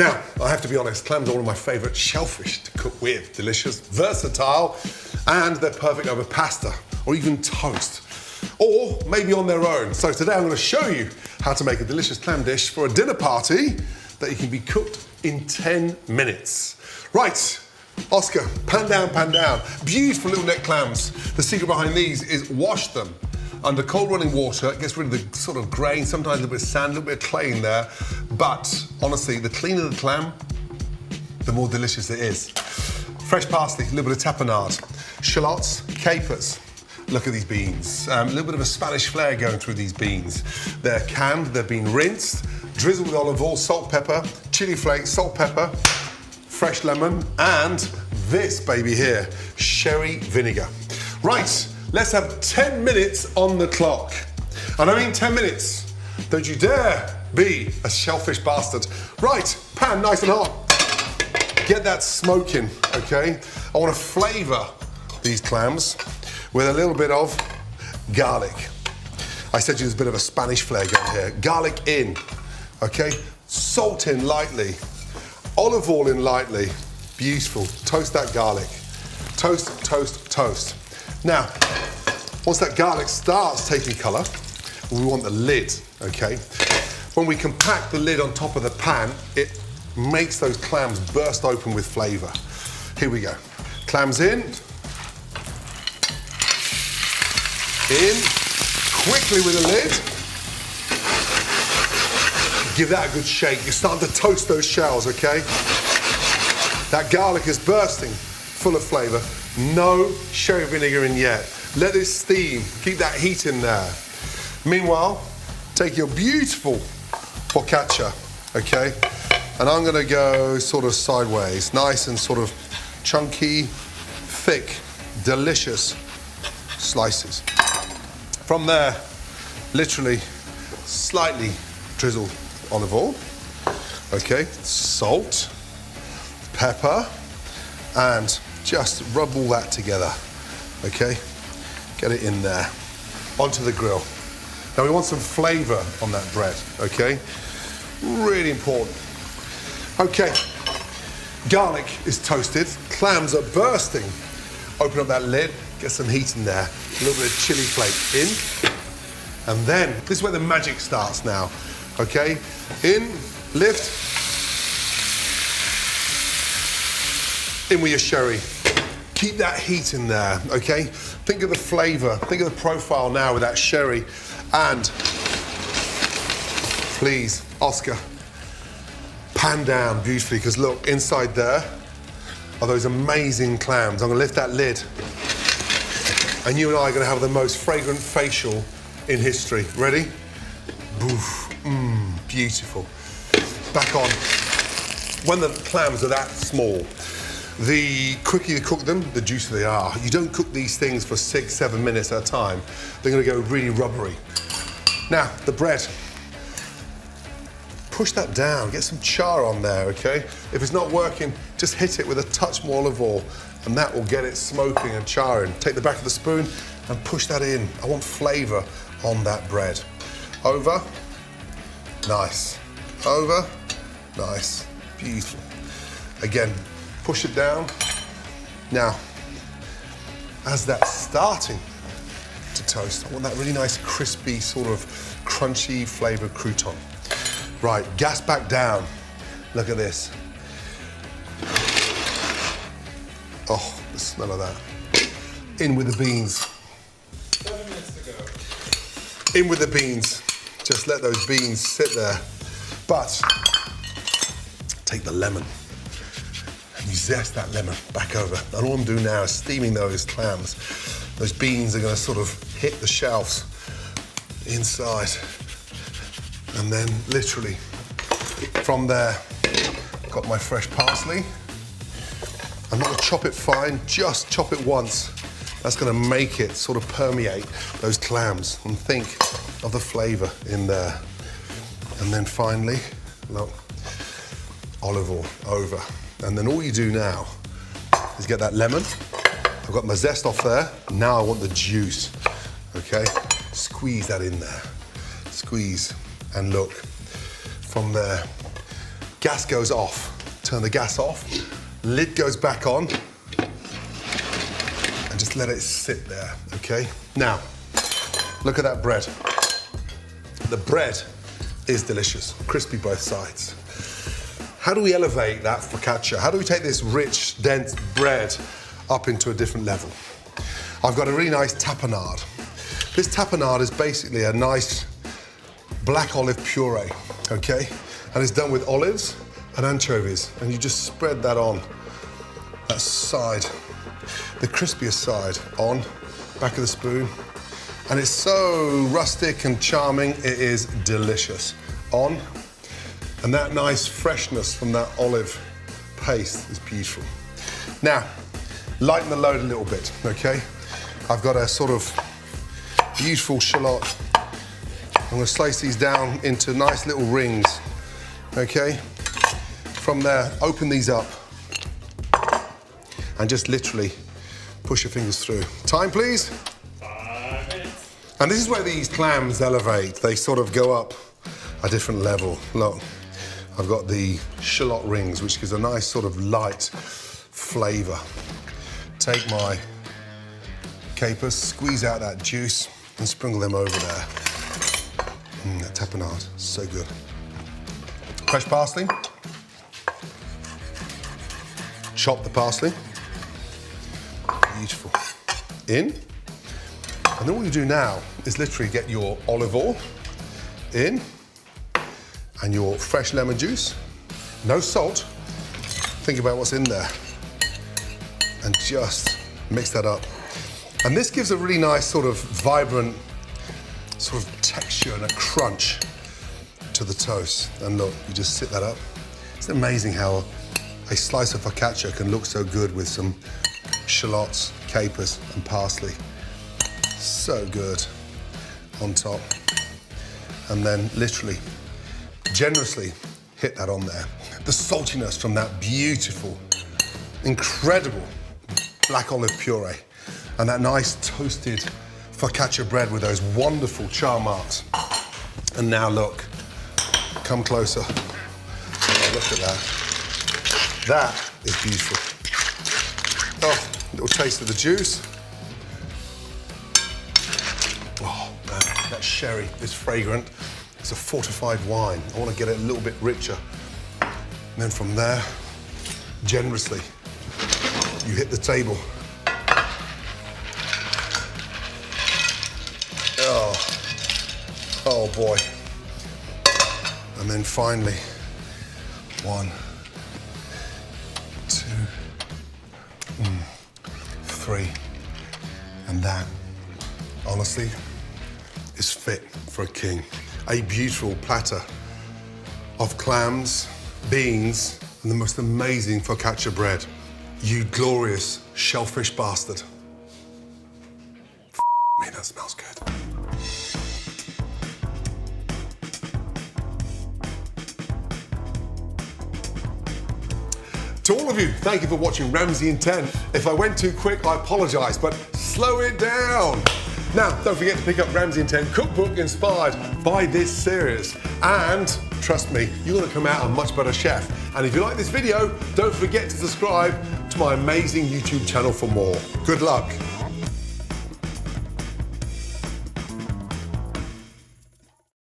Now, I have to be honest, clams are one of my favorite shellfish to cook with. Delicious, versatile, and they're perfect over pasta or even toast, or maybe on their own. So today I'm going to show you how to make a delicious clam dish for a dinner party that you can be cooked in 10 minutes. Right, Oscar, pan down. Beautiful little neck clams. The secret behind these is wash them under cold running water. It gets rid of the sort of grain, sometimes a little bit of sand, a little bit of clay in there. But honestly, the cleaner the clam, the more delicious it is. Fresh parsley, a little bit of tapenade, shallots, capers. Look at these beans. A little bit of a Spanish flair going through these beans. They're canned, they've been rinsed, drizzled with olive oil, salt, pepper, chili flakes, salt, pepper, fresh lemon, and this baby here, sherry vinegar. Right. Let's have 10 minutes on the clock. And I mean 10 minutes. Don't you dare be a shellfish bastard. Right, pan nice and hot. Get that smoking, okay? I want to flavour these clams with a little bit of garlic. I said to you there's a bit of a Spanish flair going here. Garlic in, okay? Salt in lightly. Olive oil in lightly. Beautiful. Toast that garlic. Toast, toast, toast. Now, once that garlic starts taking colour, we want the lid, okay? When we compact the lid on top of the pan, it makes those clams burst open with flavour. Here we go. Clams in. Quickly with the lid. Give that a good shake. You're starting to toast those shells, okay? That garlic is bursting, full of flavour. No sherry vinegar in yet. Let it steam, keep that heat in there. Meanwhile, take your beautiful focaccia, okay? And I'm gonna go sort of sideways, nice and sort of chunky, thick, delicious slices. From there, literally slightly drizzle olive oil, okay? Salt, pepper, and just rub all that together, okay? Get it in there, onto the grill. Now we want some flavour on that bread, okay? Really important. Okay, garlic is toasted, clams are bursting. Open up that lid, get some heat in there, a little bit of chili flake in, and then, this is where the magic starts now, okay? In, lift, in with your sherry. Keep that heat in there, okay? Think of the flavour, think of the profile now with that sherry. And please, Oscar, pan down beautifully, because look, inside there are those amazing clams. I'm gonna lift that lid, and you and I are gonna have the most fragrant facial in history. Ready? Boof, beautiful. Back on. When the clams are that small, the quicker you cook them, the juicier they are. You don't cook these things for 6-7 minutes at a time. They're gonna go really rubbery. Now, the bread. Push that down, get some char on there, okay? If it's not working, just hit it with a touch more olive oil, and that will get it smoking and charring. Take the back of the spoon and push that in. I want flavour on that bread. Over, nice. Over, nice, beautiful. Again, push it down. Now, as that's starting to toast, I want that really nice, crispy, sort of crunchy flavoured crouton. Right, gas back down. Look at this. Oh, the smell of that. In with the beans. 7 minutes to go. In with the beans. Just let those beans sit there. But take the lemon. You zest that lemon back over. And all I'm doing now is steaming those clams. Those beans are gonna sort of hit the shelves inside. And then literally from there, got my fresh parsley. I'm not gonna chop it fine, just chop it once. That's gonna make it sort of permeate those clams, and think of the flavor in there. And then finally, look, olive oil over. And then all you do now is get that lemon. I've got my zest off there. Now I want the juice, okay? Squeeze that in there. Squeeze, and look, from there, gas goes off. Turn the gas off, lid goes back on, and just let it sit there, okay? Now, look at that bread. The bread is delicious, crispy both sides. How do we elevate that focaccia? How do we take this rich, dense bread up into a different level? I've got a really nice tapenade. This tapenade is basically a nice black olive puree, okay? And it's done with olives and anchovies, and you just spread that on that side, the crispiest side, on, back of the spoon. And it's so rustic and charming, it is delicious. On, and that nice freshness from that olive paste is beautiful. Now, lighten the load a little bit, okay? I've got a sort of beautiful shallot. I'm gonna slice these down into nice little rings, okay? From there, open these up and just literally push your fingers through. Time, please. 5 minutes. And this is where these clams elevate. They sort of go up a different level. Look, I've got the shallot rings, which gives a nice sort of light flavor. Take my capers, squeeze out that juice, and sprinkle them over there. That tapenade, so good. Fresh parsley. Chop the parsley. Beautiful. In. And then what you do now is literally get your olive oil in and your fresh lemon juice. No salt. Think about what's in there. And just mix that up. And this gives a really nice sort of vibrant sort of texture and a crunch to the toast. And look, you just sit that up. It's amazing how a slice of focaccia can look so good with some shallots, capers, and parsley. So good on top. And then literally, generously hit that on there. The saltiness from that beautiful, incredible black olive puree and that nice toasted focaccia bread with those wonderful char marks. And now look, come closer. Oh, look at that. That is beautiful. Oh, little taste of the juice. Oh man, that sherry is fragrant. It's a fortified wine. I want to get it a little bit richer. And then from there, generously, you hit the table. Oh boy. And then finally, 1, 2, 3. And that, honestly, is fit for a king. A beautiful platter of clams, beans, and the most amazing focaccia bread. You glorious shellfish bastard. Me, that smells good. To all of you, thank you for watching Ramsay in 10. If I went too quick, I apologize, but slow it down. Now, don't forget to pick up Ramsay in 10 cookbook inspired by this series. And trust me, you're gonna come out a much better chef. And if you like this video, don't forget to subscribe to my amazing YouTube channel for more. Good luck.